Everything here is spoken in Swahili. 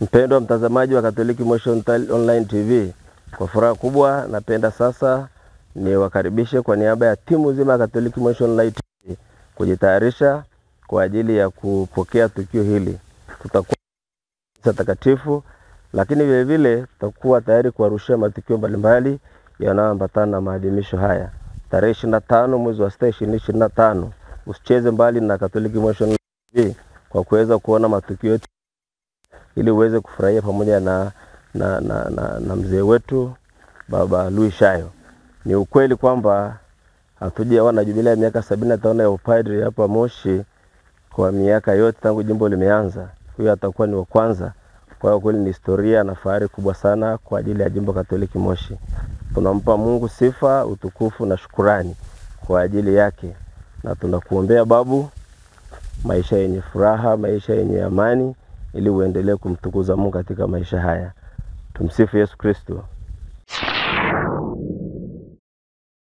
Mpendwa mtazamaji wa Katoliki Moshi Online TV, kwa furaha kubwa napenda sasa niwakaribishe kwa niaba ya timu nzima ya Katoliki Moshi Online TV kujitayarisha kwa ajili ya kupokea tukio hili. Tutakuwa takatifu, lakini vile vile tutakuwa tayari kuwarushia matukio mbalimbali yanayoambatana na maadhimisho haya. Tarehe 25 mwezi wa 6 2025. Usicheze mbali na Katoliki Moshi Online TV kwa kuweza kuona matukio yetu ili uweze kufurahia pamoja na mzee wetu Baba Louis Shayo. Ni ukweli kwamba hatujawa na jubilei ya miaka 75 ya upadri hapa Moshi kwa miaka yote tangu jimbo limeanza. Huyo atakuwa ni wa kwanza. Kwa hiyo kweli ni historia na fahari kubwa sana kwa ajili ya jimbo Katoliki Moshi. Tunampa Mungu sifa, utukufu na shukurani kwa ajili yake. Na tunakuombea babu maisha yenye furaha, maisha yenye amani, ili uendelee kumtukuza Mungu katika maisha haya. Tumsifu Yesu Kristo.